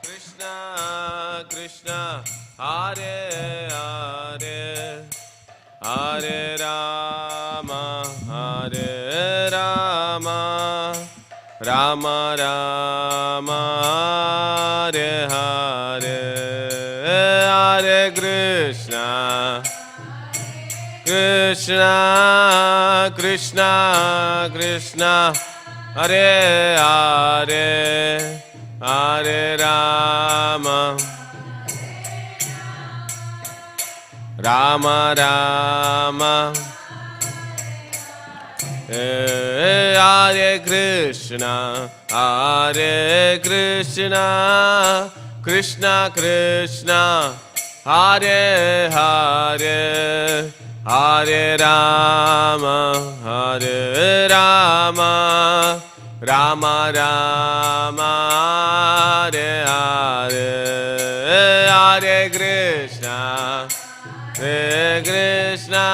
Krishna Krishna Hare Hare Hare Rama Hare Rama Rama Rama Hare Hare Hare Krishna Krishna Krishna Krishna Hare Hare Hare Rama Rama Rama Hare Krishna Hare Krishna Krishna Krishna Hare Hare Hare Rama Hare Rama Rama Rama Hare Hare Hare Krishna Hare Krishna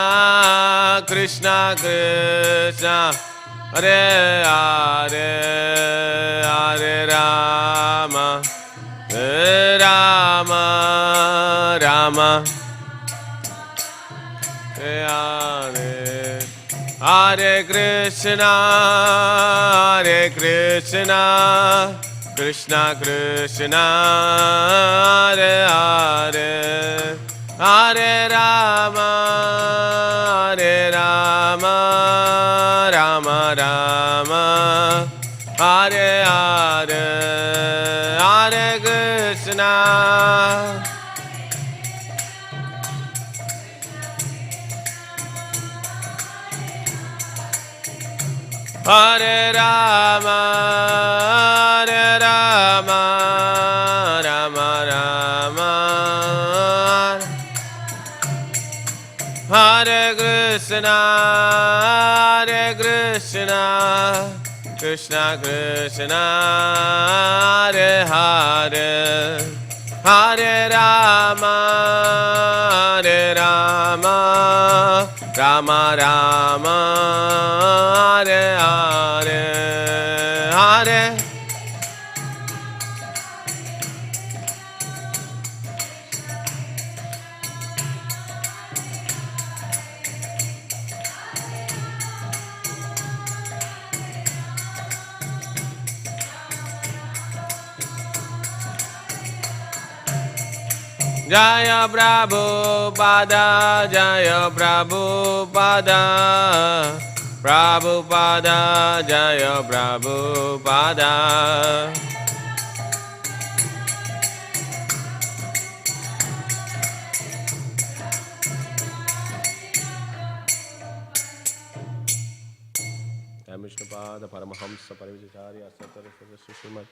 Krishna Krishna Hare Hare Hare Rama Hare Rama Rama Hare Hare Krishna Hare Krishna Krishna Krishna Hare Hare Hare Rama Hare Rama Rama Rama Hare Hare Hare Krishna Hare Rama Hare Rama Rama Rama Hare Krishna Hare Krishna Krishna Krishna Hare Hare Hare Rama Hare Rama Rama Rama Hare Hare Hare Jaya Prabhupada Jaya Prabhupada Prabhupada Jaya Prabhupada Vishnupada Paramahamsa Parivacharya Śrīmad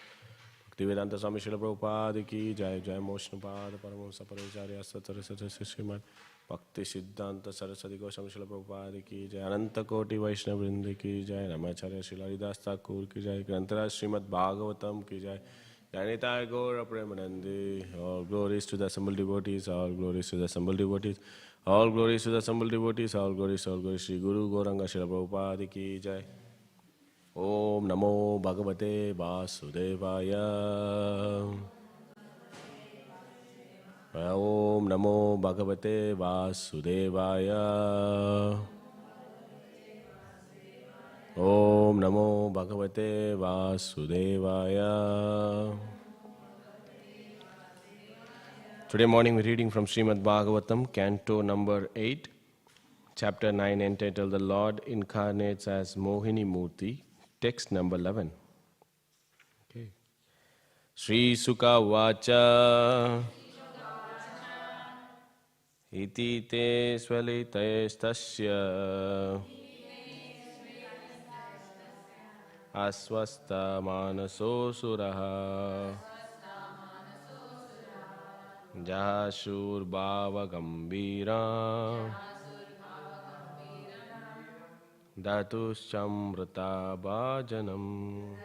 Bhaktivedanta Swami Prabhupada ki Jai Jai Vishnupada Paramahamsa Parivacharya Śrīmad Bhaktivedanta Saraswati Goswami Prabhupada ki Jai Ananta Koti Vaishnava Vrinda ki Jai Ramacharya Srila Dasa Thakur ki Jai Grantaraj Śrīmad Bhāgavatam ki Jai Janita Gaura Premanandi. All glories to the assembled devotees, all glories to the assembled devotees, all glories to the assembled devotees, all glories Shri Guru Gauranga Srila Prabhupada ki Jai. Om Namo Bhagavate Vasudevaya. Om Namo Bhagavate Vasudevaya. Om Namo Bhagavate Vasudevaya. Today morning we're reading from Śrīmad Bhāgavatam, Canto number 8, Chapter 9, entitled The Lord Incarnates as Mohini Murti, text number 11. Okay. Sri Sukha Vacha Iti te swalitaestasya Aswasta manaso suraha Jashur bhava gambira Datuschamrata bhajanam.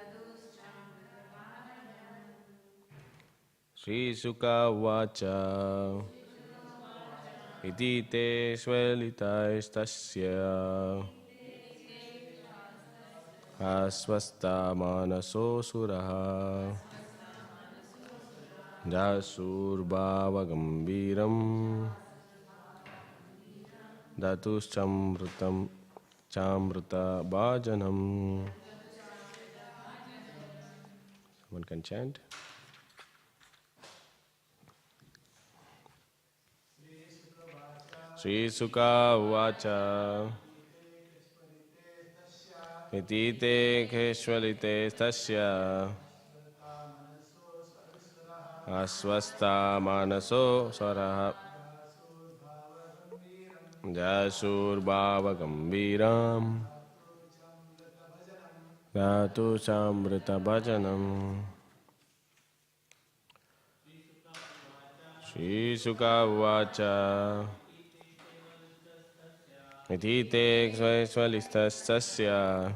Sri Sukha Vacha Iti te swalitaestasya asvasta manaso suraha jasurbhava gambiram datuschamrutam chamruta bhajanam. Someone can chant. Sri Sukha Uvacha Itite Keshvalite Tasya Asvasta Manaso Saraha Jasur Bhava Gambiram Dhatu Samrita Bhajanam. Sri Sukha Uvacha Itite Svalistastasya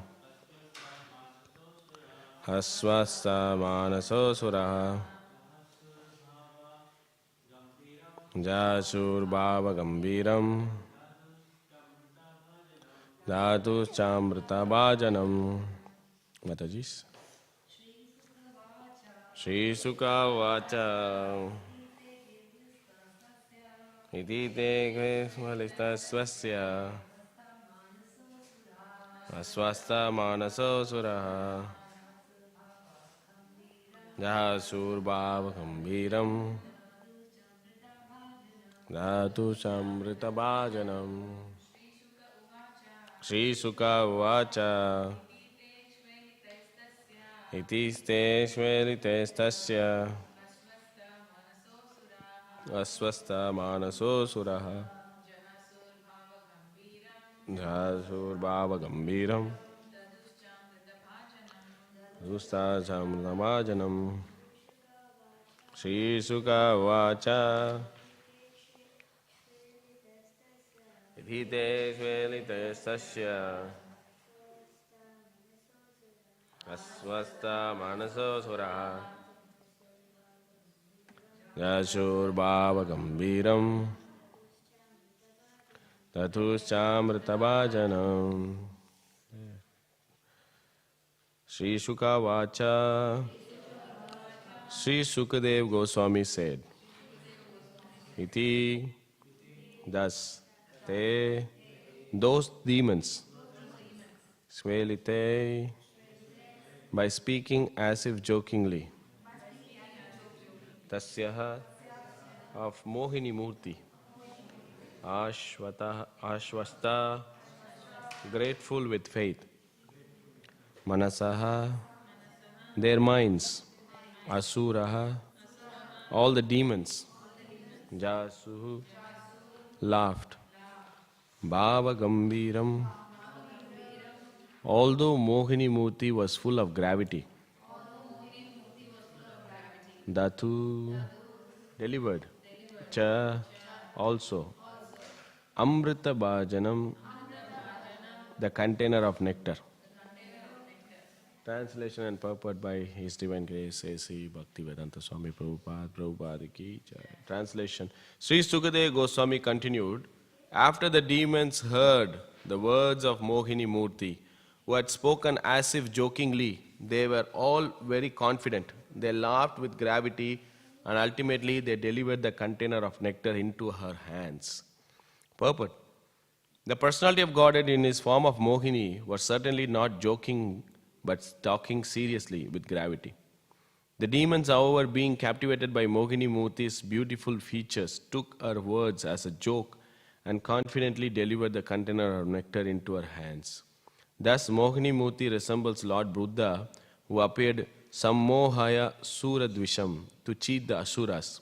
Asvasta Manaso Suraha Jasur Bhava Gambiram Dhatu Chamrita Bhajanam. Matajis. Sri Sukha Vacha Idite Svalistastasya Asvasta Manaso Suraha Jasur Bhava Gambiram Dhatu Samrita Bhajanam. Sri Sukha Uvacha Itiste Shvelitestasya Asvasta Manaso Suraha Jasur Bhava Gambiram Dusta Samrita Bhajanam. Sri Sukha Uvacha Idite Shvelitestasya Asvasta Manaso Suraha Jasur Bhava Gambiram Dhatuschamrita Bhajanam. Sri Sukha Vacha Sri Sukadev Goswami said, Iti thus they, those demons, Svelite, by speaking as if jokingly, Tasyaha, of Mohini Murti, Ashvasta, grateful with faith, Manasaha, their minds, Asuraha, all the demons, Jasuhu, laughed, Bhava Gambiram, although Mohini Murti was full of gravity, Dhatu, delivered, Cha, also, Amrita Bhajanam, the container of nectar. Translation and purport by His Divine Grace A.C. Bhaktivedanta Swami Prabhupada ki jai. Translation. Sri Sukadeva Goswami continued, after the demons heard the words of Mohini Murti, who had spoken as if jokingly, they were all very confident. They laughed with gravity and ultimately they delivered the container of nectar into her hands. Purport. The personality of Godhead in his form of Mohini was certainly not joking but talking seriously with gravity. The demons, however, being captivated by Mohini Murti's beautiful features, took her words as a joke and confidently delivered the container of nectar into her hands. Thus, Mohini Murti resembles Lord Buddha, who appeared Sammohaya Suradvisham, to cheat the Asuras.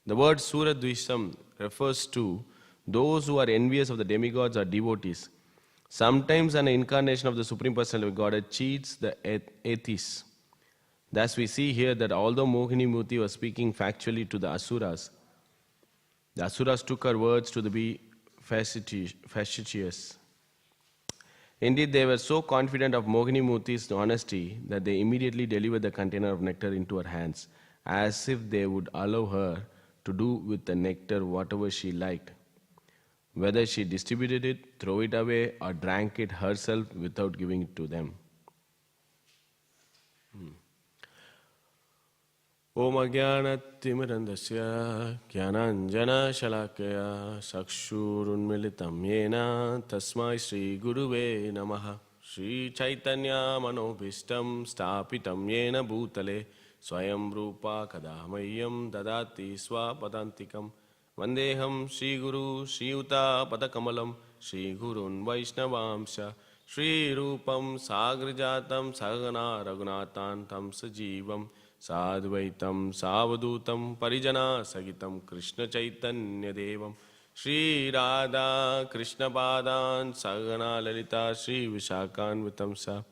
The word Suradvisham refers to those who are envious of the demigods or devotees. Sometimes an incarnation of the Supreme Personality of Godhead cheats the atheists. Thus we see here that although Mohini Murti was speaking factually to the Asuras took her words to be facetious. Indeed, they were so confident of Mohini Murti's honesty that they immediately delivered the container of nectar into her hands, as if they would allow her to do with the nectar whatever she liked, whether she distributed it, threw it away, or drank it herself without giving it to them. Om Ajnana-timirandasya Jnananjana-shalakaya Sakshurunmilitam Yena Tasmai Shri Guruve Namaha. Shri Chaitanya Manobhishtam Stapitam Yena Bhutale Swayam Rupa Kadamayam Dadati Swapadantikam Vandeham Shri Guru Shri Uta Padakamalam Shri Gurun Vaishnavamsha Shri Rupam Sagrijatam Sagana Raghunathan Tam Sajivam Sadvaitam Savadutam Parijana Sagitam Krishna Chaitanya Devam Shri Radha Krishna Padan Sagana Lalita Shri Vishakan Vitamsa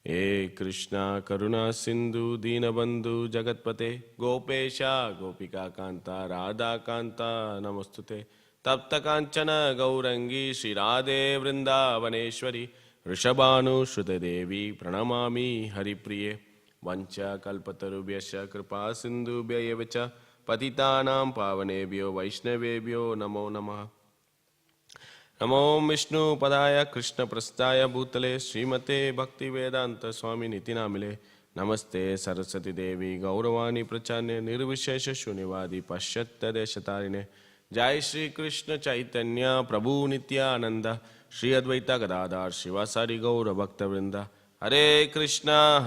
E Krishna Karuna Sindhu Dinabandhu Jagatpate Gopesha Gopika Kanta Radha Kanta Namostute Tapta Kanchana Gaurangi Shri Radhe Vrindavaneshwari Rishabhanu Shruta Devi Pranamami Haripriye Vancha Kalpatarubhyasya Kripa Sindhubhya Evacha Patitanam Pavanebhyo Vaishnavebhyo Namo Namaha. Namo Vishnu Padaya Krishna Prastaya Bhutale Śrīmate Bhaktivedanta Swami Nitinamile Namaste Saraswati Devi Gauravani Prachane Nirvishesha Shunivadi Pashatta Deshatarine Jai Shri Krishna Chaitanya Prabhu Nityananda Shri Advaita Gadadhar Shivasari Gaura Bhaktavrinda Hare Krishna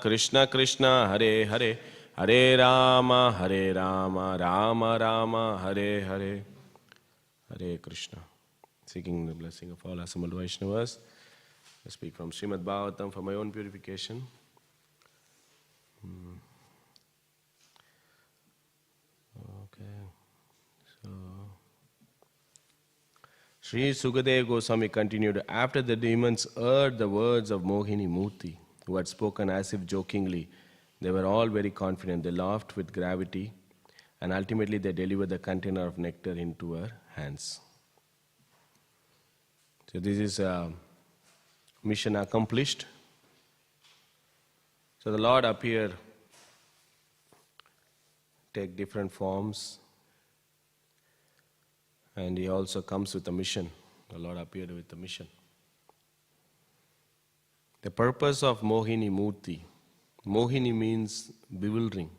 Krishna Krishna Hare Hare Hare Rama Rama Rama Hare Hare. Hare Krishna. Seeking the blessing of all assembled Vaishnavas, I speak from Śrīmad Bhāgavatam for my own purification. Okay. So, Sri Sukadeva Goswami continued, after the demons heard the words of Mohini Murti, who had spoken as if jokingly, they were all very confident. They laughed with gravity, and ultimately they delivered the container of nectar into her hands. So this is a mission accomplished. So the Lord appeared, take different forms, and He also comes with a mission. The Lord appeared with a mission. The purpose of Mohini Murti, Mohini means bewildering.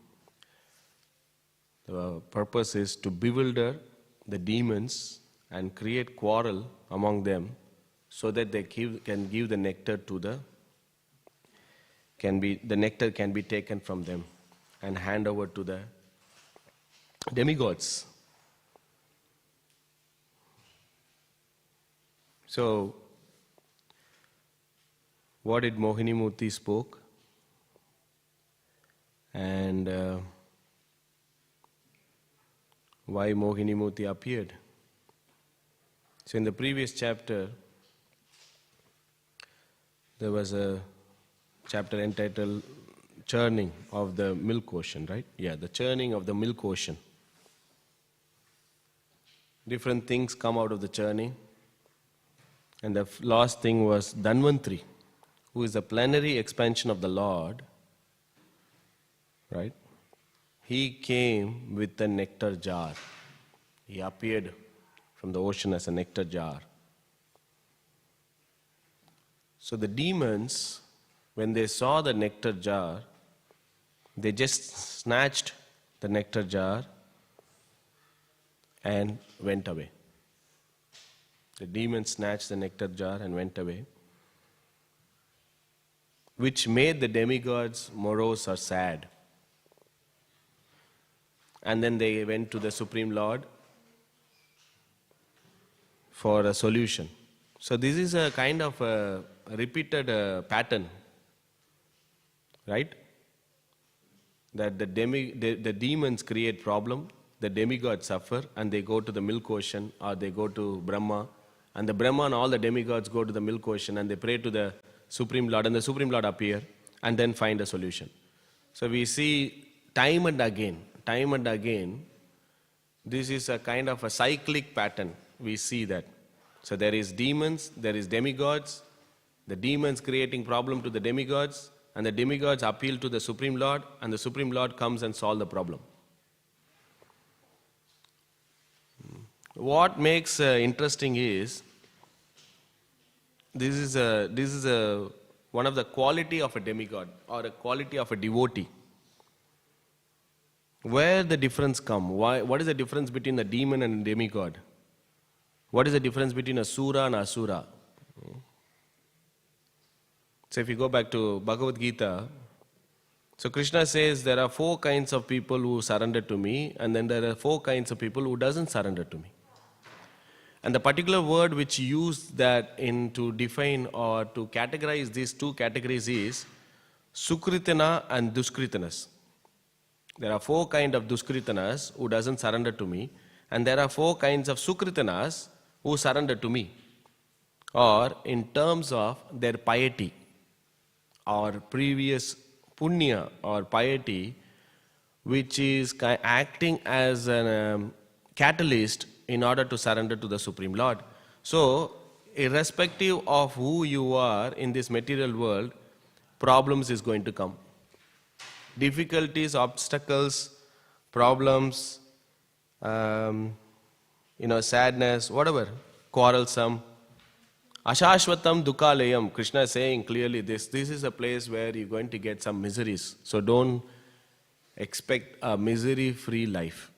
The purpose is to bewilder the demons and create quarrel among them so that they can give the nectar to the nectar can be taken from them and hand over to the demigods. So, what did Mohini Murti spoke? And why Mohini Murti appeared? So in the previous chapter, there was a chapter entitled Churning of the Milk Ocean, right? Yeah, the churning of the milk ocean. Different things come out of the churning. And the last thing was Dhanvantri, who is the plenary expansion of the Lord, right? He came with a nectar jar. He appeared from the ocean as a nectar jar. So the demons, when they saw the nectar jar, they just snatched the nectar jar and went away. The demons snatched the nectar jar and went away, which made the demigods morose or sad. And then they went to the Supreme Lord for a solution. So this is a kind of a repeated pattern, right? That the demons create problem, the demigods suffer, and they go to the milk ocean or they go to Brahma, and the Brahma and all the demigods go to the milk ocean and they pray to the Supreme Lord, and the Supreme Lord appear and then find a solution. So we see time and again, this is a kind of a cyclic pattern. We see that. So there is demons, there is demigods, the demons creating problem to the demigods, and the demigods appeal to the Supreme Lord, and the Supreme Lord comes and solves the problem. What makes interesting is, this is one of the quality of a demigod or a quality of a devotee. Where the difference come? What is the difference between a demon and a demigod? What is the difference between a sura and asura? So if you go back to Bhagavad Gita, so Krishna says there are 4 kinds of people who surrender to me, and then there are 4 kinds of people who doesn't surrender to me. And the particular word which used that in to define or to categorize these 2 categories is Sukritana and Duskritanas. There are 4 kinds of Duskritanas who doesn't surrender to me, and there are 4 kinds of Sukritanas who surrender to me. Or in terms of their piety or previous punya or piety, which is acting as a catalyst in order to surrender to the Supreme Lord. So, irrespective of who you are in this material world, problems is going to come. Difficulties, obstacles, problems, sadness, whatever, quarrelsome. Ashashvatam dukhalayam. Krishna is saying clearly this is a place where you're going to get some miseries. So don't expect a misery-free life.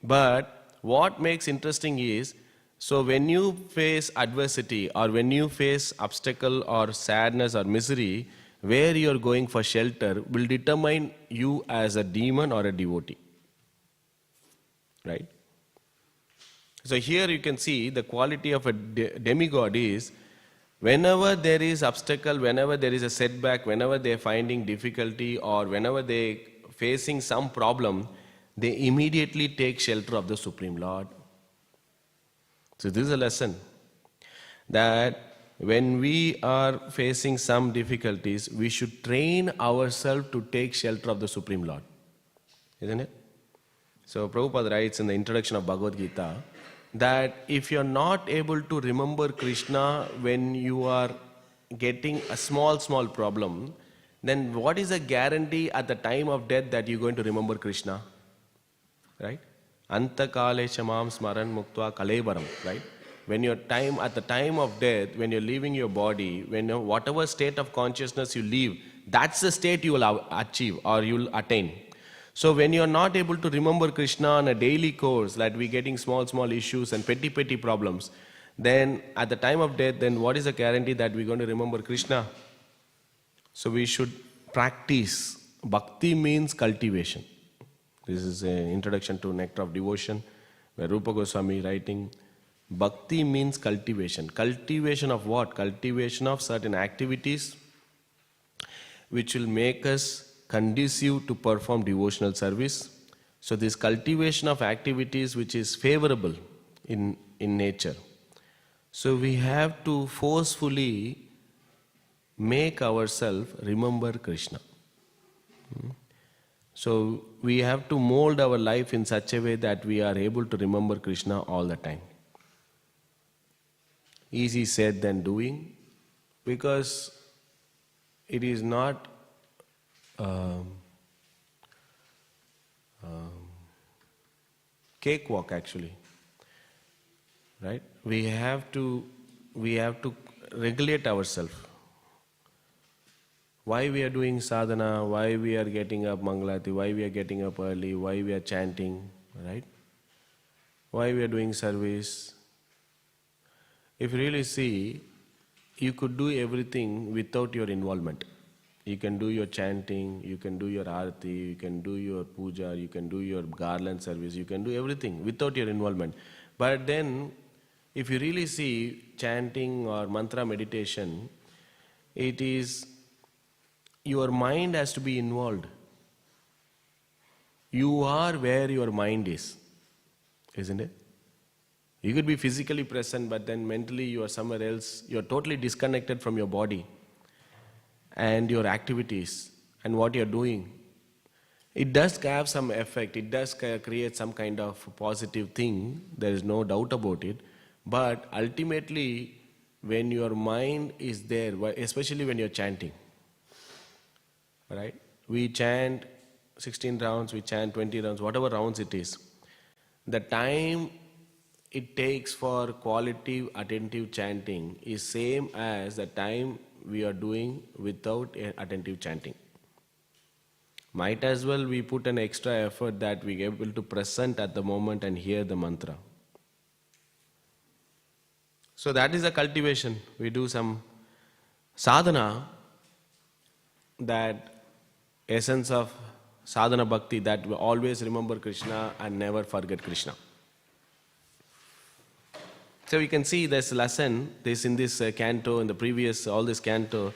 But what makes interesting is, so when you face adversity or when you face obstacle or sadness or misery, where you're going for shelter will determine you as a demon or a devotee. Right? So here you can see the quality of a demigod is, whenever there is obstacle, whenever there is a setback, whenever they are finding difficulty or whenever they are facing some problem, they immediately take shelter of the Supreme Lord. So this is a lesson that when we are facing some difficulties, we should train ourselves to take shelter of the Supreme Lord. Isn't it? So Prabhupada writes in the introduction of Bhagavad Gita that if you are not able to remember Krishna when you are getting a small problem, then what is the guarantee at the time of death that you are going to remember Krishna? Right? Anta kale shamam smaran muktva kalevaram. Right? When at the time of death, when you're leaving your body, whatever state of consciousness you leave, that's the state you will achieve or you will attain. So when you're not able to remember Krishna on a daily course, that we're getting small issues and petty problems, then at the time of death, then what is the guarantee that we're going to remember Krishna? So we should practice. Bhakti means cultivation. This is an introduction to Nectar of Devotion, where Rupa Goswami writing, Bhakti means cultivation. Cultivation of what? Cultivation of certain activities which will make us conducive to perform devotional service. So this cultivation of activities which is favorable in nature. So we have to forcefully make ourselves remember Krishna. So we have to mold our life in such a way that we are able to remember Krishna all the time. Easy said than doing, because it is not cakewalk actually, right? We have to regulate ourselves. Why we are doing sadhana, why we are getting up Mangalati, why we are getting up early, why we are chanting, right? Why we are doing service. If you really see, you could do everything without your involvement. You can do your chanting, you can do your arati, you can do your puja, you can do your garland service, you can do everything without your involvement. But then, if you really see chanting or mantra meditation, it is your mind has to be involved. You are where your mind is, isn't it? You could be physically present, but then mentally you are somewhere else. You are totally disconnected from your body and your activities and what you are doing. It does have some effect. It does create some kind of positive thing. There is no doubt about it. But ultimately, when your mind is there, especially when you are chanting, right? We chant 16 rounds, we chant 20 rounds, whatever rounds it is. The time it takes for quality attentive chanting is same as the time we are doing without attentive chanting. might as well we put an extra effort that we are able to present at the moment and hear the mantra. So that is a cultivation. We do some sadhana, that essence of sadhana bhakti, that we always remember Krishna and never forget Krishna. So we can see this lesson, this in this canto, in the previous, all this canto,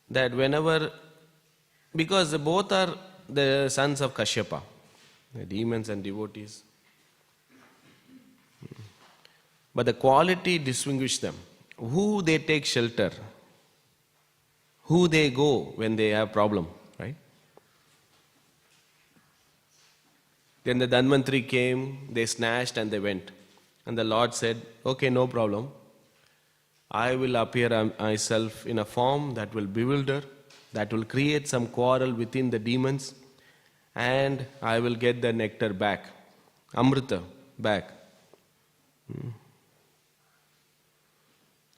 that whenever, because both are the sons of Kashyapa, the demons and devotees. But the quality distinguishes them. Who they take shelter, who they go when they have problem, right? Then the Dhanvantari came, they snatched and they went. And the Lord said, okay, no problem. I will appear myself in a form that will bewilder, that will create some quarrel within the demons, and I will get the nectar back, Amrita back.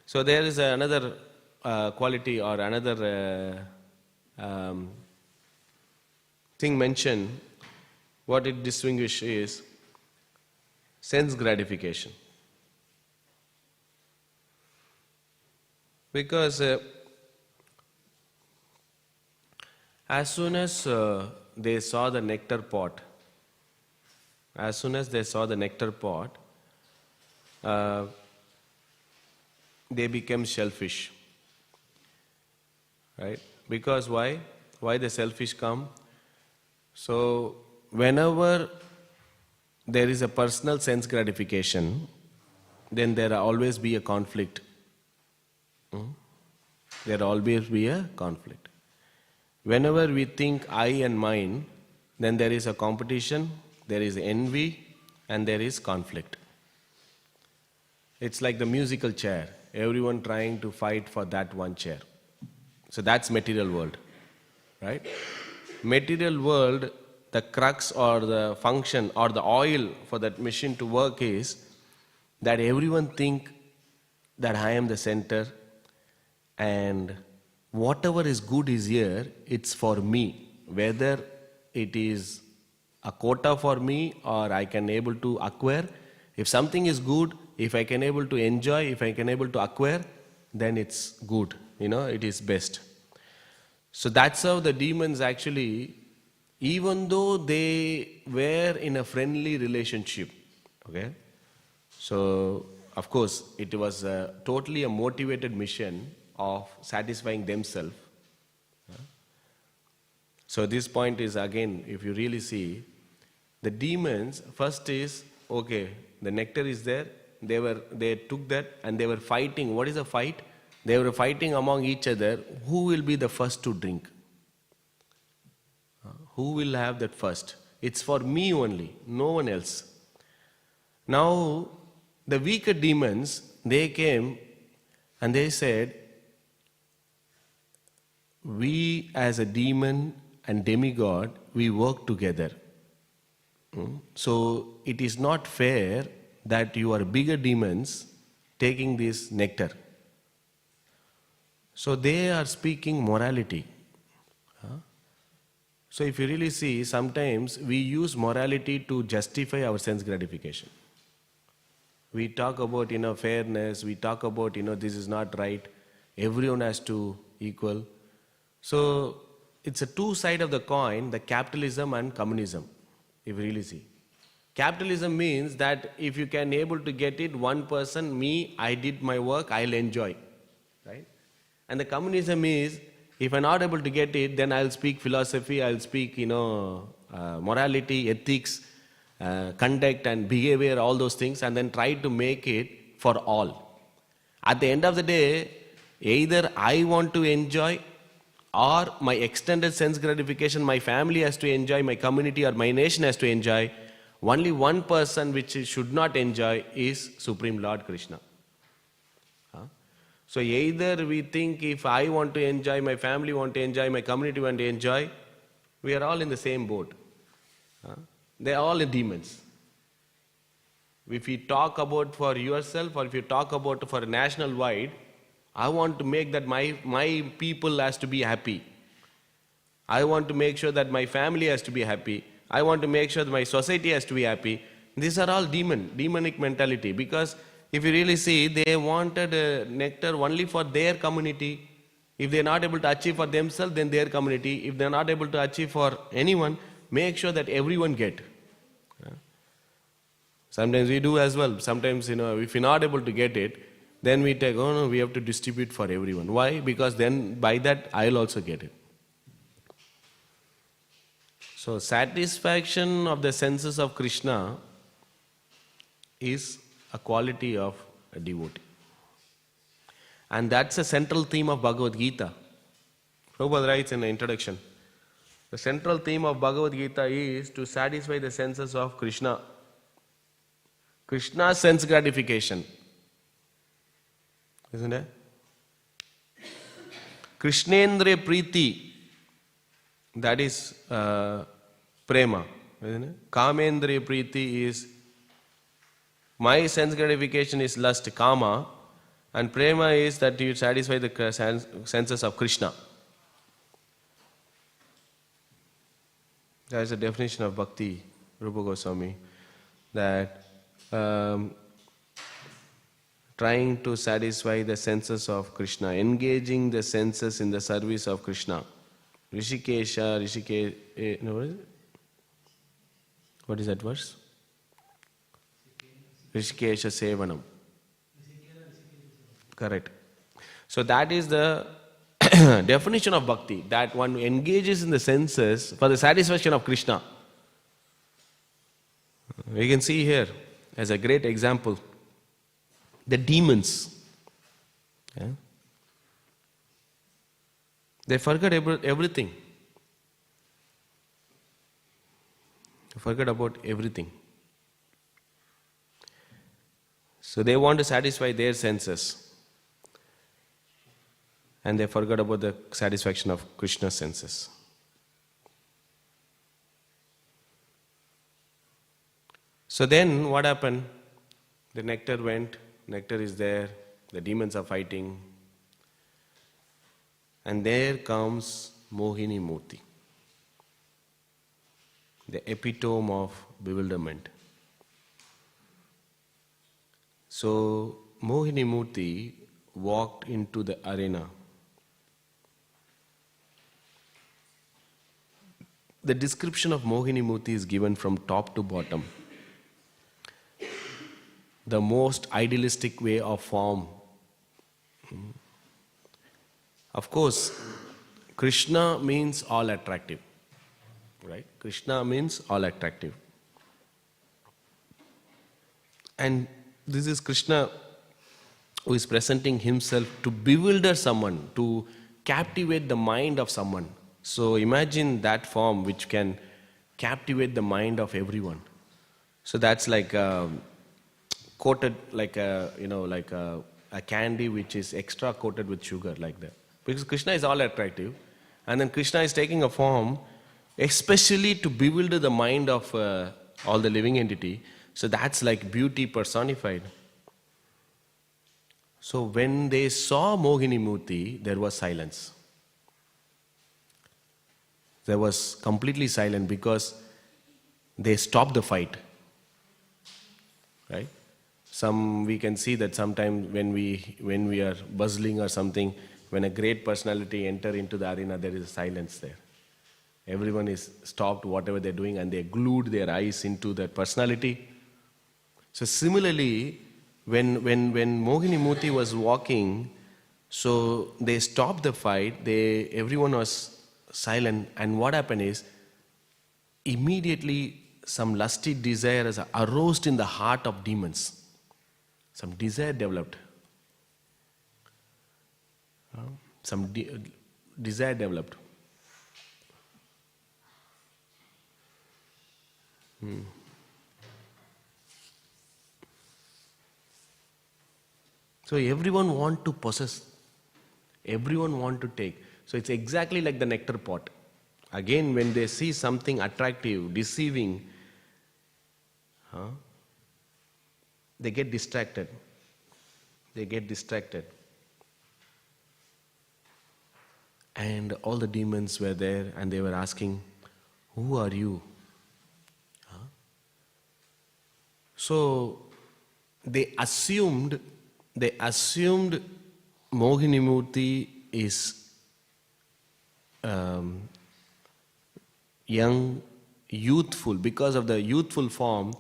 So there is another quality or another thing mentioned. What it distinguishes is sense gratification. Because as soon as they saw the nectar pot, they became selfish. Right? Because why? Why the selfish come? So whenever there is a personal sense gratification, then there will always be a conflict. There will always be a conflict. Whenever we think I and mine, then there is a competition, there is envy, and there is conflict. It's like the musical chair. Everyone trying to fight for that one chair. So that's material world, right? Material world, the crux or the function or the oil for that machine to work is that everyone think that I am the center and whatever is good is here, it's for me. Whether it is a quota for me or I can able to acquire. If something is good, if I can able to enjoy, if I can able to acquire, then it's good. It is best. So that's how the demons actually, even though they were in a friendly relationship, okay? So, of course, it was totally a motivated mission of satisfying themselves. So this point is again, if you really see, the demons, first is, okay, the nectar is there, they took that and they were fighting. What is a fight? They were fighting among each other, who will be the first to drink? Who will have that first? It's for me only, no one else. Now, the weaker demons, they came and they said, we as a demon and demigod, we work together. So, it is not fair that you are bigger demons taking this nectar. So, they are speaking morality. So if you really see, sometimes we use morality to justify our sense gratification. We talk about, fairness, we talk about, this is not right, everyone has to equal. So it's a two side of the coin, the capitalism and communism, if you really see. Capitalism means that if you can able to get it, one person, me, I did my work, I'll enjoy, right? And the communism is, if I'm not able to get it, then I'll speak philosophy, I'll speak, morality, ethics, conduct and behavior, all those things, and then try to make it for all. At the end of the day, either I want to enjoy or my extended sense gratification, my family has to enjoy, my community or my nation has to enjoy. Only one person which should not enjoy is Supreme Lord Krishna. So either we think if I want to enjoy, my family want to enjoy, my community want to enjoy, we are all in the same boat. They are all demons. If you talk about for yourself or if you talk about for national wide, I want to make that my people has to be happy. I want to make sure that my family has to be happy. I want to make sure that my society has to be happy. These are all demonic mentality, because if you really see, they wanted nectar only for their community. If they are not able to achieve for themselves, then their community. If they are not able to achieve for anyone, make sure that everyone get. Sometimes we do as well. Sometimes, if we're not able to get it, then we take, oh no, we have to distribute for everyone. Why? Because then by that, I'll also get it. So satisfaction of the senses of Krishna is a quality of a devotee. And that's a central theme of Bhagavad Gita. Prabhupada writes in the introduction, the central theme of Bhagavad Gita is to satisfy the senses of Krishna. Krishna's sense gratification. Isn't it? Krishnendra Preeti, that is prema. Isn't it? Kamendra Preeti is, my sense gratification is lust, kama, and prema is that you satisfy the senses of Krishna. That is the definition of bhakti, Rupa Goswami, that trying to satisfy the senses of Krishna, engaging the senses in the service of Krishna. Rishikesha, no, what is it? What is that verse? Rishikesha Sevanam. Correct. So that is the definition of bhakti, that one engages in the senses for the satisfaction of Krishna. We can see here as a great example the demons. Yeah? They forgot everything. They forgot about everything. So they want to satisfy their senses. And they forgot about the satisfaction of Krishna's senses. So then what happened? The nectar went, nectar is there, the demons are fighting. And there comes Mohini Murti, the epitome of bewilderment. So Mohini Murti walked into the arena. The description of Mohini Murti is given from top to bottom. The most idealistic way of form. Of course, Krishna means all attractive. Right? Krishna means all attractive. And this is Krishna who is presenting himself to bewilder someone, to captivate the mind of someone. So imagine that form which can captivate the mind of everyone. So that's like coated like a candy which is extra coated with sugar, like that. Because Krishna is all attractive, and then Krishna is taking a form especially to bewilder the mind of all the living entity. So that's like beauty personified. So when they saw Mohini Murti, there was silence. There was completely silent because they stopped the fight. Right? We can see that sometimes when we are bustling or something, when a great personality enter into the arena, there is a silence there. Everyone is stopped whatever they're doing and they glued their eyes into that personality. So similarly, when Mohini Murti was walking, so they stopped the fight, everyone was silent, and what happened is, immediately some lusty desire arose in the heart of demons. Some desire developed. Desire developed. So everyone want to possess. Everyone want to take. So it's exactly like the nectar pot. Again, when they see something attractive, deceiving, they get distracted. They get distracted. And all the demons were there and they were asking, who are you? Huh? So they assumed Mohini Murti is young, youthful. Because of the youthful form,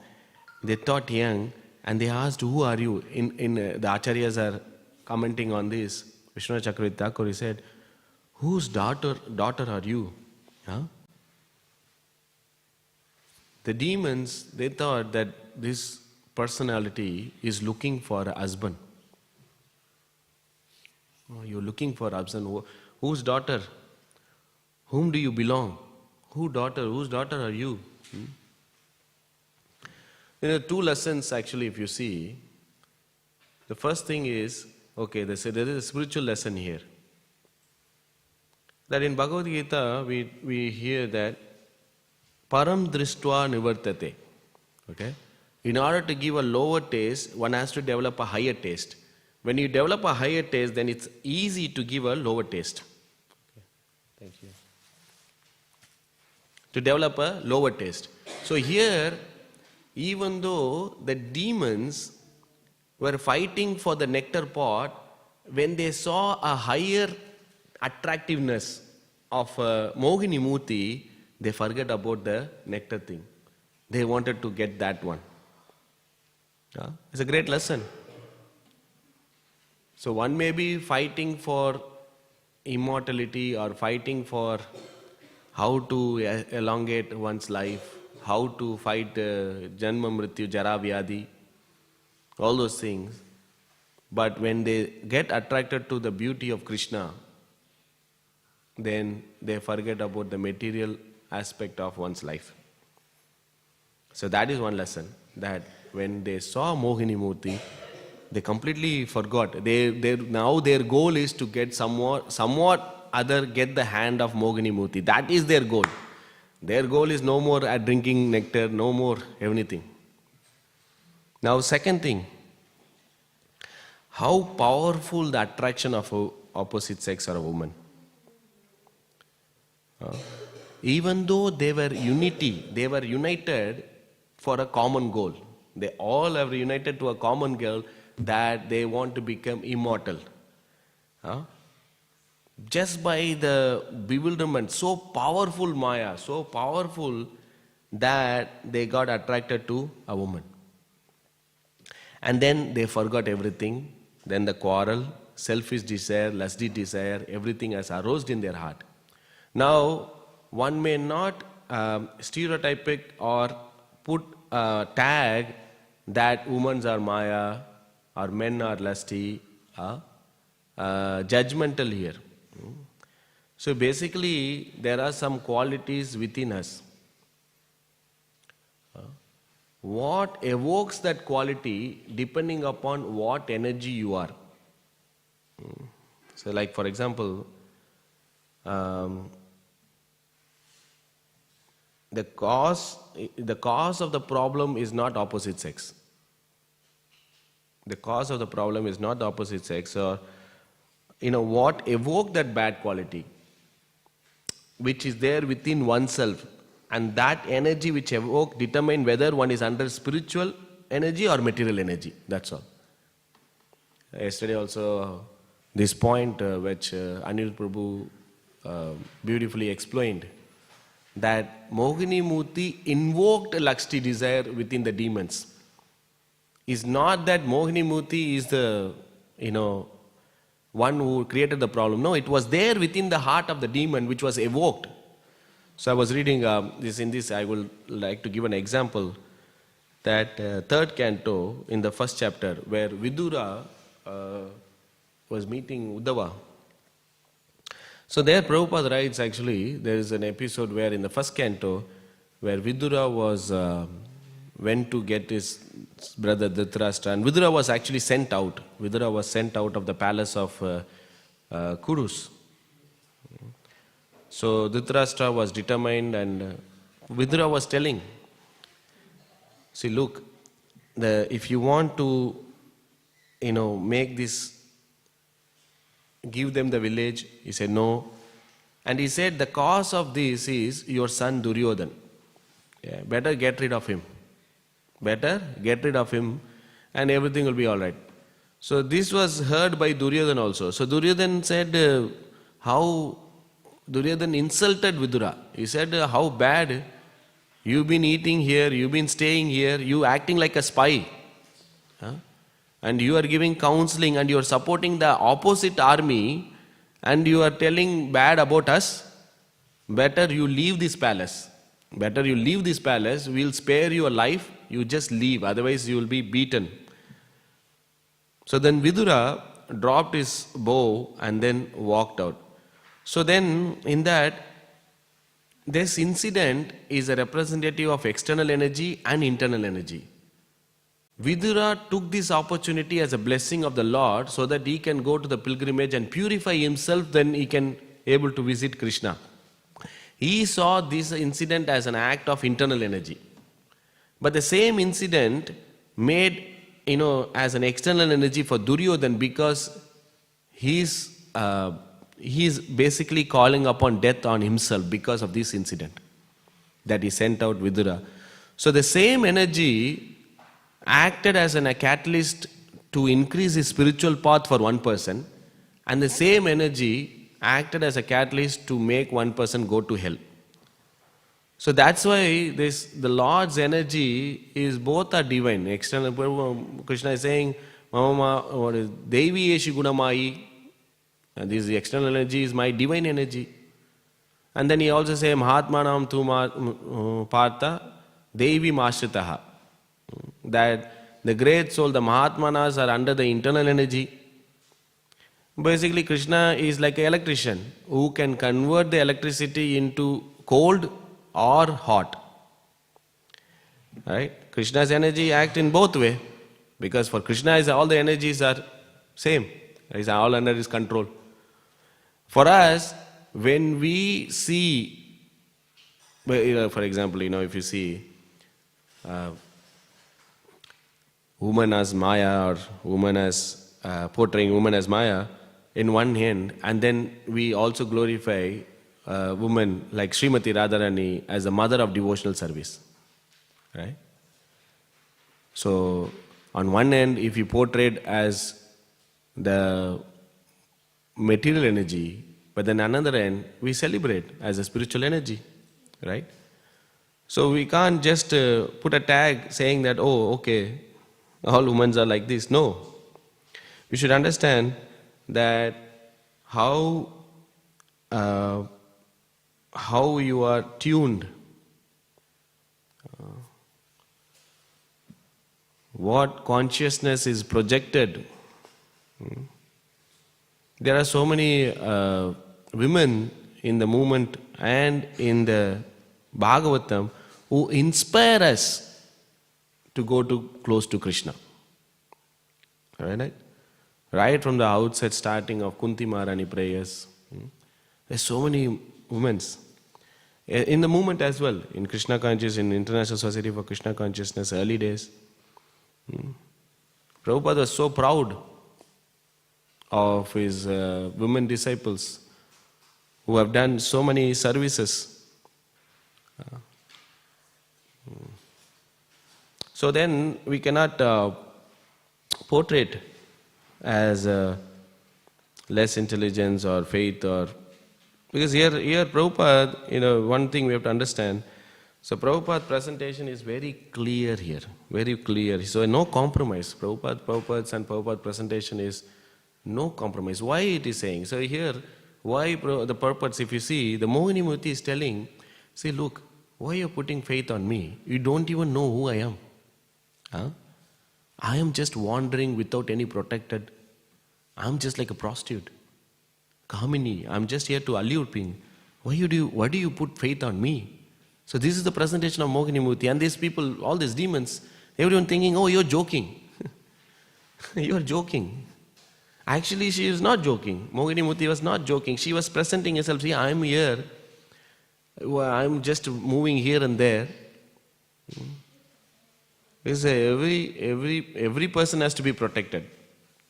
they thought young, and they asked, who are you? In the Acharyas are commenting on this. Vishnu Chakravarti Thakur, he said, whose daughter are you? Huh? The demons, they thought that this personality is looking for a husband. Oh, you're looking for a husband. Whose daughter? Whom do you belong? Whose daughter are you? There are two lessons actually, if you see. The first thing is, okay, they say there is a spiritual lesson here. That in Bhagavad Gita, we hear that param drishtva nivartate. Okay? In order to give a lower taste, one has to develop a higher taste. When you develop a higher taste, then it's easy to give a lower taste. Okay. Thank you. To develop a lower taste. So here, even though the demons were fighting for the nectar pot, when they saw a higher attractiveness of Mohini Murti, they forget about the nectar thing. They wanted to get that one. It's a great lesson. So one may be fighting for immortality or fighting for how to elongate one's life, how to fight Janma Mrityu, Jara Vyadhi, all those things. But when they get attracted to the beauty of Krishna, then they forget about the material aspect of one's life. So that is one lesson, that when they saw Mohini Murti, they completely forgot. Now their goal is to get somewhat other, get the hand of Mohini Murti. That is their goal. Their goal is no more at drinking nectar, no more anything. Now second thing, how powerful the attraction of a opposite sex or a woman. Even though they were united for a common goal. They all are united to a common goal, that they want to become immortal. Just by the bewilderment, so powerful Maya, so powerful that they got attracted to a woman. And then they forgot everything. Then the quarrel, selfish desire, lusty desire, everything has arose in their heart. Now, one may not stereotypic or put a tag that women are Maya or men are lusty, judgmental here. So basically, there are some qualities within us. What evokes that quality depending upon what energy you are. So like for example, the cause of the problem is not opposite sex. The cause of the problem is not the opposite sex, or what evoked that bad quality, which is there within oneself, and that energy which evoked determine whether one is under spiritual energy or material energy. That's all. Yesterday also this point which Anil Prabhu beautifully explained, that Mohini Murti invoked a lusty desire within the demons. It's not that Mohini Murti is the one who created the problem. No, it was there within the heart of the demon which was evoked. So I was reading this, I would like to give an example, that third canto in the first chapter where Vidura was meeting Uddhava. So there Prabhupada writes, actually, there is an episode where in the first canto where Vidura went to get his brother Dhritarashtra, and Vidura was actually sent out. Vidura was sent out of the palace of Kurus. So Dhritarashtra was determined, and Vidura was telling, see, look, if you want to, make this, give them the village, he said, no, And he said the cause of this is your son Duryodhan. Yeah, better get rid of him. Better get rid of him and everything will be alright. So this was heard by Duryodhan also. So Duryodhan said, how Duryodhan insulted Vidura. He said, how bad you've been eating here, you've been staying here, you acting like a spy. Huh? And you are giving counseling and you are supporting the opposite army and you are telling bad about us. Better you leave this palace. Better you leave this palace, we'll spare your life, you just leave, otherwise you will be beaten. So then Vidura dropped his bow and then walked out. So then in that, this incident is a representative of external energy and internal energy. Vidura took this opportunity as a blessing of the Lord so that he can go to the pilgrimage and purify himself, then he can able to visit Krishna. He saw this incident as an act of internal energy. But the same incident made, as an external energy for Duryodhan because he's basically calling upon death on himself because of this incident that he sent out Vidura. So the same energy acted as a catalyst to increase his spiritual path for one person, and the same energy acted as a catalyst to make one person go to hell. So that's why the Lord's energy is both are divine. External, Krishna is saying, what is Devi Yeshi Gunamai, and this external energy is my divine energy. And then he also says, Mahatmanam tu Partha Devi Mashritaha. That the great soul, the Mahatmanas are under the internal energy. Basically, Krishna is like an electrician who can convert the electricity into cold or hot. Right? Krishna's energy acts in both ways. Because for Krishna, all the energies are same. It's all under his control. For us, when we see, for example, if you see woman as Maya or woman as portraying woman as Maya in one hand, and then we also glorify woman like Srimati Radharani as the mother of devotional service. Right? So, on one hand, if you portrayed as the material energy, but then another end, we celebrate as a spiritual energy. Right? So, we can't just put a tag saying that, oh, okay, all women are like this. No. We should understand that how you are tuned, what consciousness is projected. There are so many women in the movement and in the Bhagavatam who inspire us to go close to Krishna. Right? Right from the outset, starting of Kunti Maharani prayers. There's so many women. In the movement as well, in Krishna Consciousness, in International Society for Krishna Consciousness, early days. Prabhupada was so proud of his women disciples who have done so many services. So then we cannot portray it as less intelligence or faith, or because here Prabhupada, one thing we have to understand. So Prabhupada's presentation is very clear here, very clear. So no compromise. Prabhupada's presentation is no compromise. Why it is saying? So here, why the purpose? If you see, the Mohini Murti is telling, see, look, why you are putting faith on me? You don't even know who I am. Huh? I am just wandering without any protected. I am just like a prostitute. Kamini, I am just here to allure people. Why do you put faith on me? So this is the presentation of Mohini Murti, and these people, all these demons, everyone thinking, oh, you're joking. You're joking. Actually, she is not joking. Mohini Murti was not joking. She was presenting herself. See, I'm here. I'm just moving here and there. Every person has to be protected.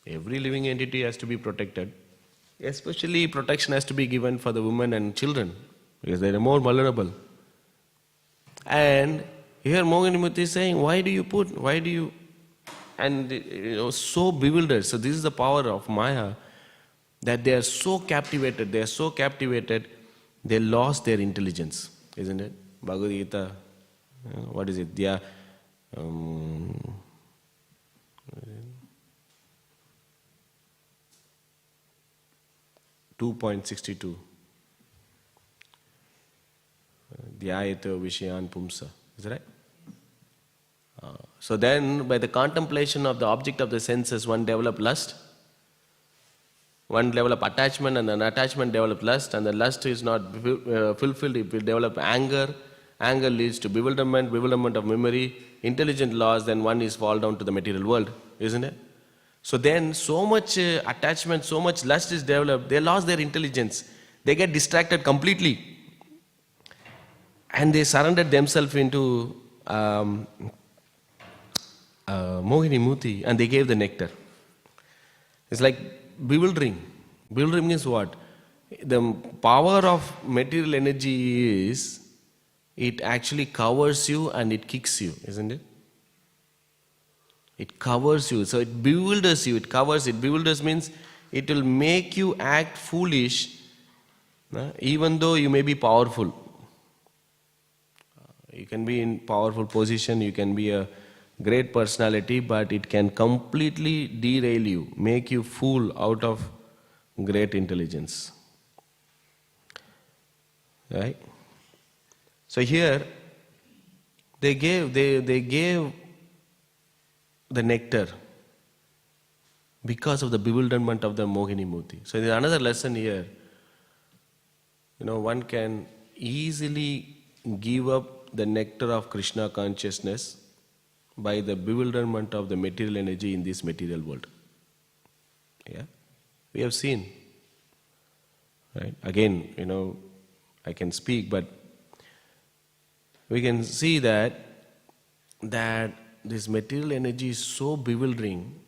Every living entity has to be protected. Especially protection has to be given for the women and children, because they are more vulnerable. And here Mohanimurti is saying, why do you, and so bewildered. So this is the power of Maya, that they are so captivated, they lost their intelligence, isn't it? Bhagavad Gita, what is it? They are, 2.62. Dhyayata Vishayan Pumsa. Is that right? So then, by the contemplation of the object of the senses, one develop lust, one develop attachment, and an attachment develop lust, and the lust is not fulfilled, it will develop anger. Anger leads to bewilderment of memory, intelligent loss, then one is fall down to the material world, isn't it? So then, so much attachment, so much lust is developed, they lost their intelligence. They get distracted completely. And they surrendered themselves into Mohini Muti, and they gave the nectar. It's like bewildering. Bewildering is what? The power of material energy is, it actually covers you and it kicks you, isn't it? It covers you. So it bewilders you, it covers it. Bewilders means it will make you act foolish, even though you may be powerful. You can be in powerful position, you can be a great personality, but it can completely derail you, make you fool out of great intelligence. Right? So here, they gave the nectar because of the bewilderment of the Mohini Murti. So there is another lesson here. One can easily give up the nectar of Krishna consciousness by the bewilderment of the material energy in this material world. Yeah? We have seen. Right? Again, I can speak, but we can see that this material energy is so bewildering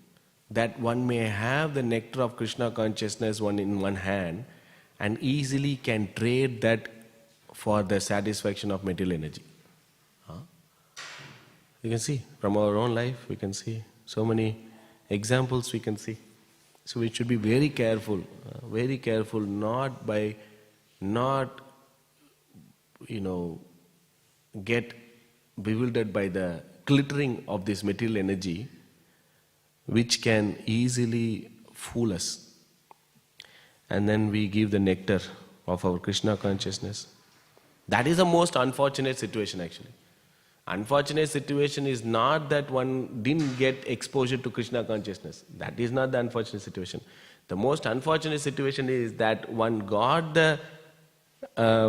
that one may have the nectar of Krishna consciousness in one hand and easily can trade that for the satisfaction of material energy. You can see from our own life, we can see so many examples we can see. So we should be very careful, not get bewildered by the glittering of this material energy, which can easily fool us. And then we give the nectar of our Krishna consciousness. That is the most unfortunate situation actually. Unfortunate situation is not that one didn't get exposure to Krishna consciousness. That is not the unfortunate situation. The most unfortunate situation is that one got the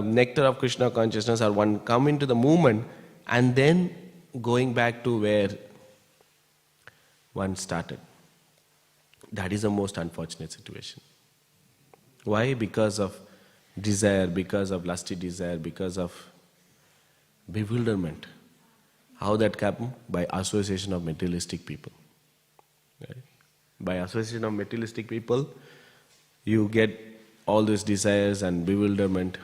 nectar of Krishna consciousness, or one come into the movement and then going back to where one started. That is the most unfortunate situation. Why? Because of desire, because of lusty desire, because of bewilderment. How that happened? By association of materialistic people. Right? By association of materialistic people, you get all these desires and bewilderment.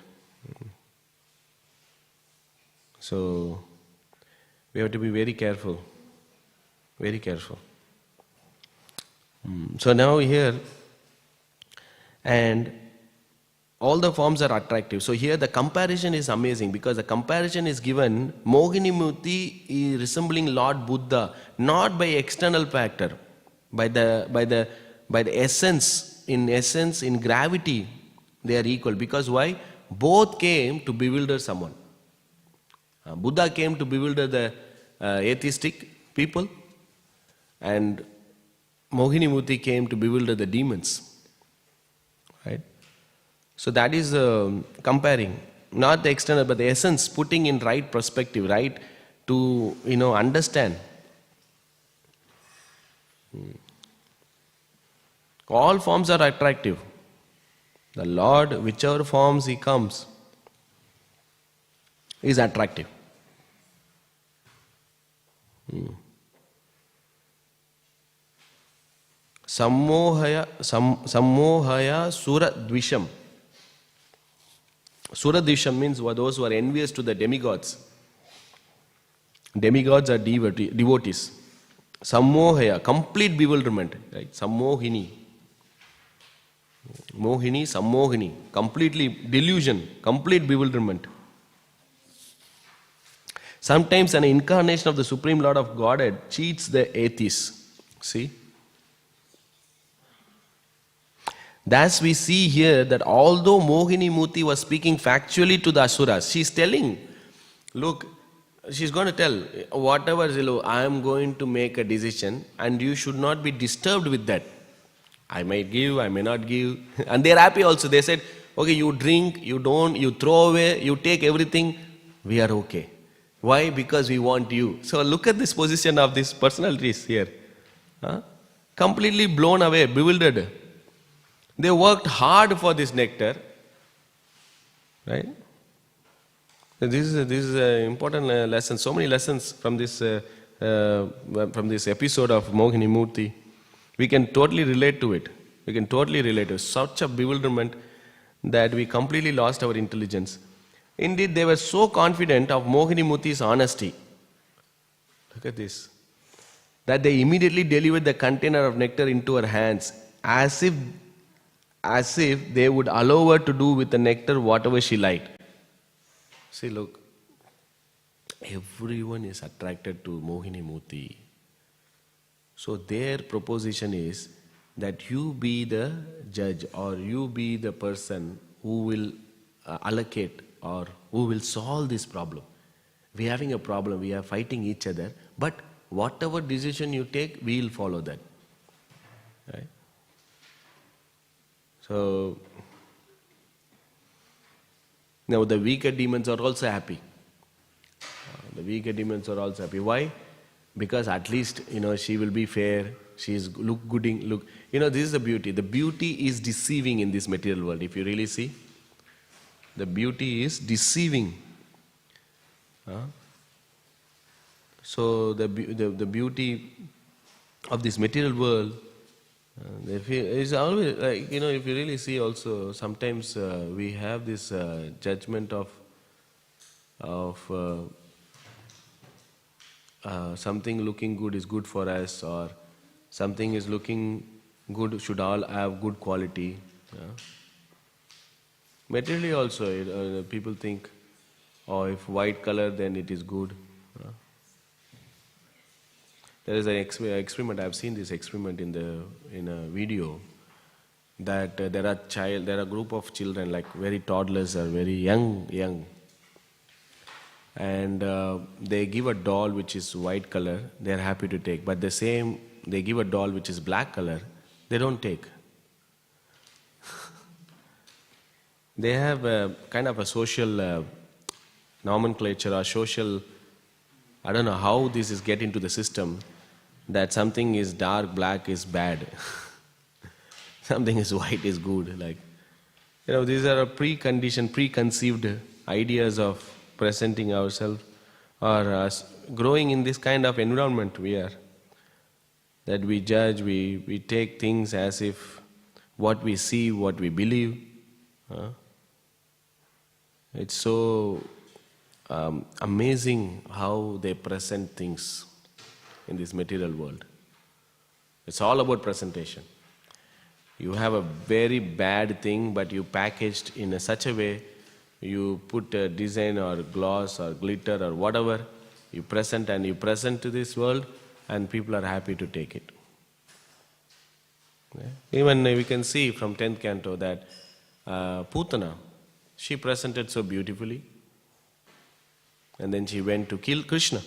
So, we have to be very careful. Very careful. So now here, and all the forms are attractive. So here the comparison is amazing, because the comparison is given, Mohini Murti is resembling Lord Buddha, not by external factor, by the essence. In gravity, they are equal. Because why? Both came to bewilder someone. Buddha came to bewilder the atheistic people, and Mohini Murti came to bewilder the demons. Right? So that is comparing, not the external, but the essence, putting in right perspective, right, to understand. All forms are attractive. The Lord, whichever forms He comes, is attractive. sammohaya sura dvisham. Sura dvisham means those who are envious to the demigods. Demigods are devotees. Sammohaya, complete bewilderment, right? Sammohini. Mohini, sammohini, completely delusion, complete bewilderment. Sometimes an incarnation of the Supreme Lord of Godhead cheats the atheists. See? Thus we see here that although Mohini Murti was speaking factually to the Asuras, she's telling, look, she's going to tell, whatever, I am going to make a decision and you should not be disturbed with that. I may give, I may not give. And they're happy also. They said, okay, you drink, you don't, you throw away, you take everything, we are okay. Why? Because we want you. So look at this position of these personalities here. Completely blown away, bewildered. They worked hard for this nectar. Right? So this is an important lesson. So many lessons from this episode of Mohini Murti. We can totally relate to it. We can totally relate to it. Such a bewilderment that we completely lost our intelligence. Indeed, they were so confident of Mohini Murti's honesty. Look at this. That they immediately delivered the container of nectar into her hands, as if they would allow her to do with the nectar whatever she liked. See, look. Everyone is attracted to Mohini Murti. So their proposition is that you be the judge or you be the person who will allocate or who will solve this problem. We are having a problem, we are fighting each other, but whatever decision you take, we will follow that. Right? So, now the weaker demons are also happy. The weaker demons are also happy. Why? Because at least, she will be fair, she is look. This is the beauty. The beauty is deceiving in this material world, if you really see. The beauty is deceiving. So the beauty of this material world is always like, if you really see also, sometimes we have this judgment of something looking good is good for us, or something is looking good should all have good quality. Materially also, people think, if white color then it is good. There is an experiment. I have seen this experiment in a video, that there are a group of children, like very toddlers or very young. And they give a doll which is white color, they are happy to take. But they give a doll which is black color, they don't take. They have a kind of a social nomenclature or social, I don't know how this is get into the system, that something is dark, black is bad. Something is white is good. Like, these are preconceived ideas of presenting ourselves, or growing in this kind of environment we are. That we judge, we take things as if what we see, what we believe. It's so amazing how they present things in this material world. It's all about presentation. You have a very bad thing, but you packaged in such a way, you put a design or gloss or glitter or whatever, you present to this world, and people are happy to take it. Even we can see from 10th canto that Putana, she presented so beautifully, and then she went to kill Krishna.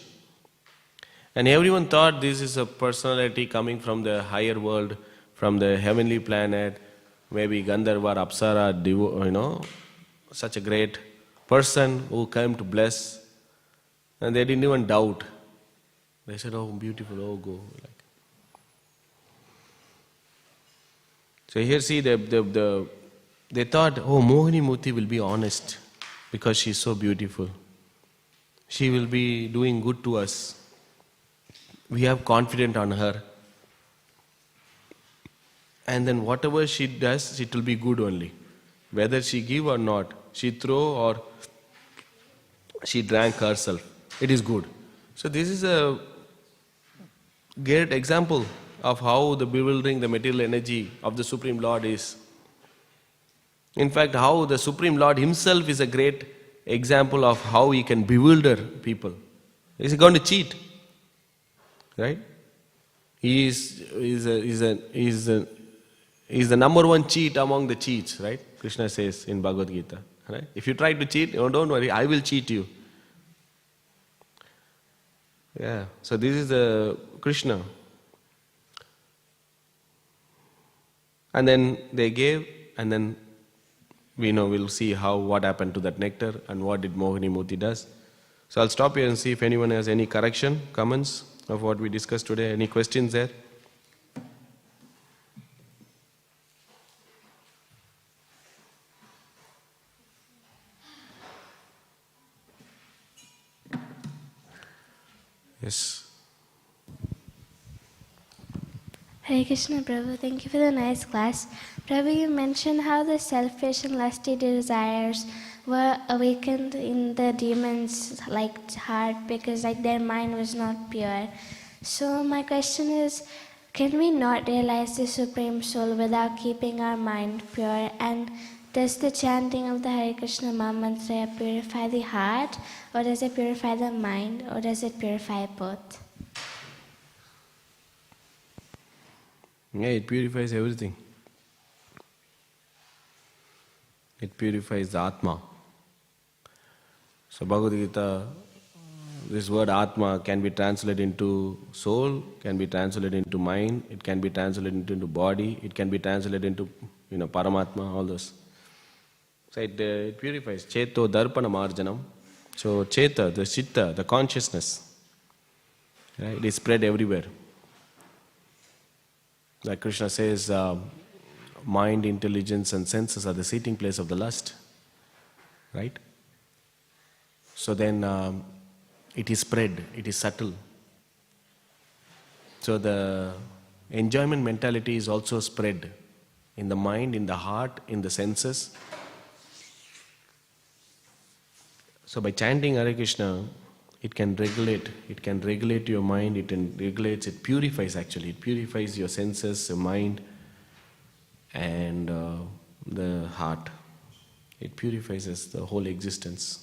And everyone thought this is a personality coming from the higher world, from the heavenly planet, maybe Gandharva, Apsara, such a great person who came to bless. And they didn't even doubt. They said, oh, beautiful, oh, go. So here see, they thought, oh, Mohini Murti will be honest because she's so beautiful. She will be doing good to us. We have confidence on her. and then whatever she does, it will be good only. Whether she give or not, she throw or she drank herself, it is good. So this is a great example of how the bewildering the material energy of the Supreme Lord is. In fact, how the Supreme Lord himself is a great example of how he can bewilder people. Is he going to cheat? Right? He is the number one cheat among the cheats, right? Krishna says in Bhagavad Gita. Right? If you try to cheat, oh, don't worry, I will cheat you. Yeah. So this is the Krishna. And then they gave, and then we'll see what happened to that nectar and what did Mohini Murti does. So I'll stop here and see if anyone has any correction, comments of what we discussed today. Any questions there? Yes. Hare Krishna, Prabhu. Thank you for the nice class. Prabhu, you mentioned how the selfish and lusty desires were awakened in the demons' heart because their mind was not pure. So my question is, can we not realize the Supreme Soul without keeping our mind pure? And does the chanting of the Hare Krishna Mantra purify the heart, or does it purify the mind, or does it purify both? Yeah, it purifies everything. It purifies the Atma. So Bhagavad Gita, this word Atma can be translated into soul, can be translated into mind, it can be translated into body, it can be translated into Paramatma, all those. So it purifies. Cheto Darpana Marjanam. So Cheta, the Chitta, the consciousness, right, it is spread everywhere. Like Krishna says, mind, intelligence and senses are the seating place of the lust. Right? So then it is spread, it is subtle. So the enjoyment mentality is also spread in the mind, in the heart, in the senses. So by chanting Hare Krishna, it can regulate your mind, it purifies actually, it purifies your senses, your mind and the heart. It purifies the whole existence.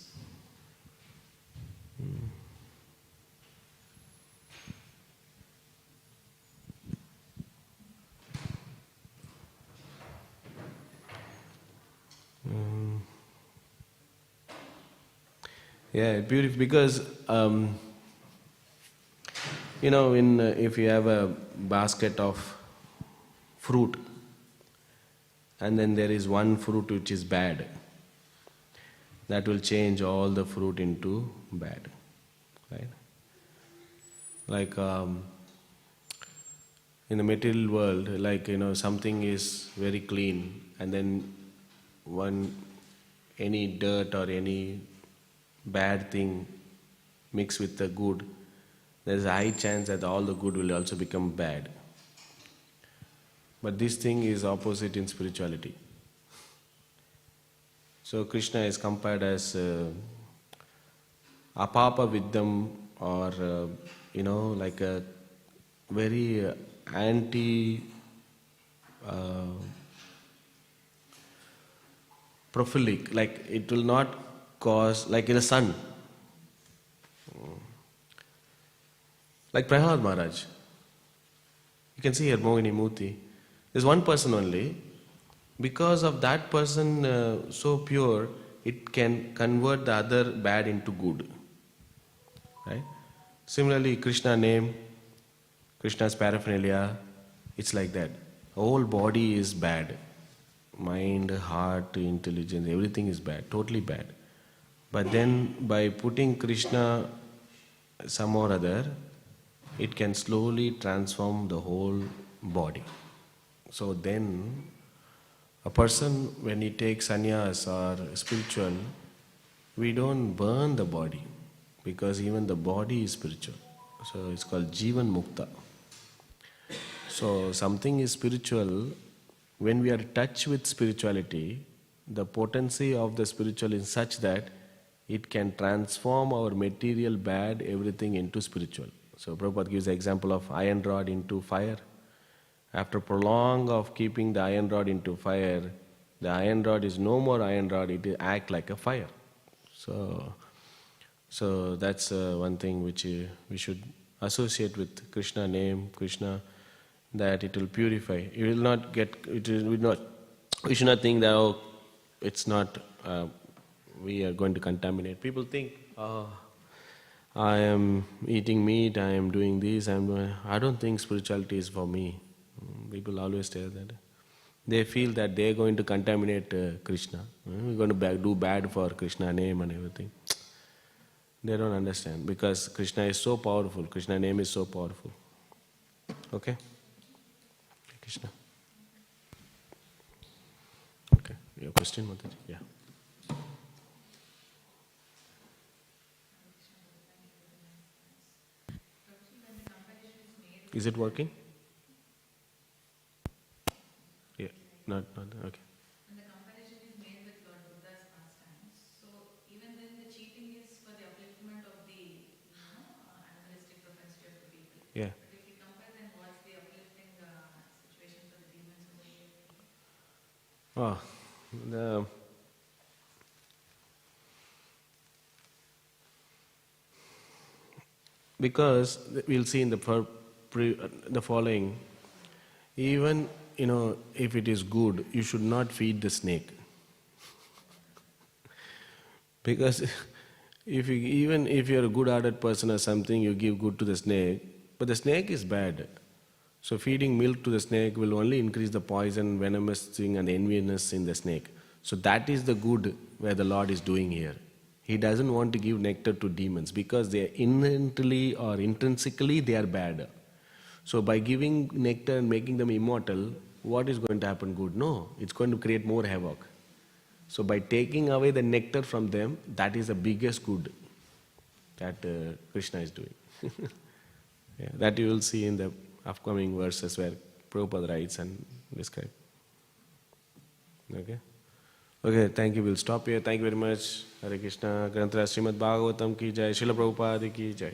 Yeah, beautiful, because if you have a basket of fruit and then there is one fruit which is bad, that will change all the fruit into bad, right? Like in the material world, something is very clean and then any dirt or any bad thing mixed with the good, there is a high chance that all the good will also become bad. But this thing is opposite in spirituality. So Krishna is compared as apapa viddam, or like a very anti prolific, like it will not cause, like in the sun. Like Prahlad Maharaj. You can see here Mohini Murti. There's one person only. Because of that person so pure, it can convert the other bad into good. Right? Similarly, Krishna name, Krishna's paraphernalia, it's like that. The whole body is bad. Mind, heart, intelligence, everything is bad, totally bad. But then by putting Krishna some or other, it can slowly transform the whole body. So then a person, when he takes sannyas or spiritual, we don't burn the body, because even the body is spiritual. So it's called Jivan Mukta. So something is spiritual, when we are in touch with spirituality, the potency of the spiritual is such that it can transform our material bad everything into spiritual. So Prabhupada gives the example of iron rod into fire. After prolong of keeping the iron rod into fire, the iron rod is no more iron rod, it will act like a fire. So that's one thing which we should associate with Krishna name, Krishna, that it will purify. It will not get, it will not, we should not think that, oh, it's not, we are going to contaminate. People think, oh, I am eating meat, I am doing this, I don't think spirituality is for me. People always say that. They feel that they are going to contaminate Krishna. We're going to do bad for Krishna name and everything. They don't understand because Krishna is so powerful. Krishna name is so powerful. Okay? Krishna. Okay. Your question, Mataji? Yeah. Is it working? Yeah. Not okay. And the comparison is made with Lord Buddha's pastimes. So even then the cheating is for the upliftment of the animalistic propensity of the people. Yeah. But if you compare, then what's the uplifting situation for the demons over here? Because we'll see in the following, even if it is good, you should not feed the snake. Because even if you're a good-hearted person or something, you give good to the snake, but the snake is bad. So feeding milk to the snake will only increase the poison, venomous thing and enviness in the snake. So that is the good where the Lord is doing here. He doesn't want to give nectar to demons because they are inherently or intrinsically they are bad. So by giving nectar and making them immortal, what is going to happen good? No, it's going to create more havoc. So by taking away the nectar from them, that is the biggest good that Krishna is doing. Yeah, that you will see in the upcoming verses where Prabhupada writes and describes. Okay? Okay, thank you. We'll stop here. Thank you very much. Hare Krishna. Granthra Śrīmad Bhāgavatam ki jai. Srila Prabhupada ki jai.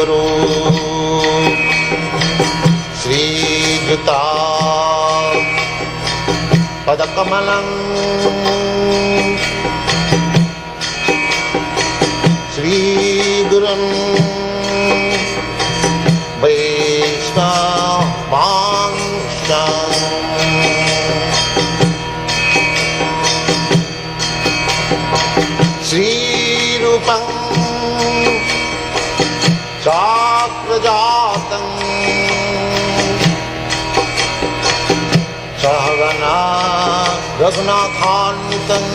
Guru Sri Juta Padakamalang Sri Gurun Vaishnavangshan Sri Rupam Chakrajatam Sahagana Raghunathantam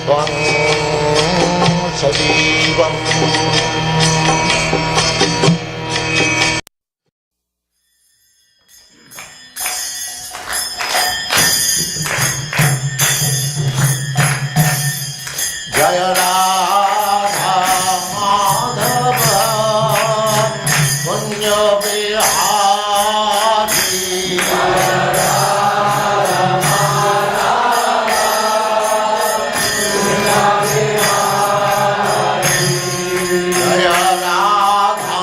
Tvam Sadivam Jaya Radha Madhava Punya Vihari Jaya Radha Madhava Punya Vihari Jaya Radha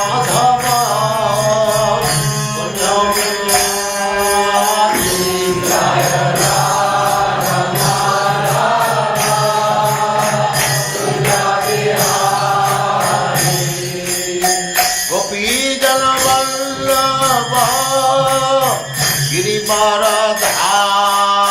Madhava Punya Vihari Jaya Giridharadhari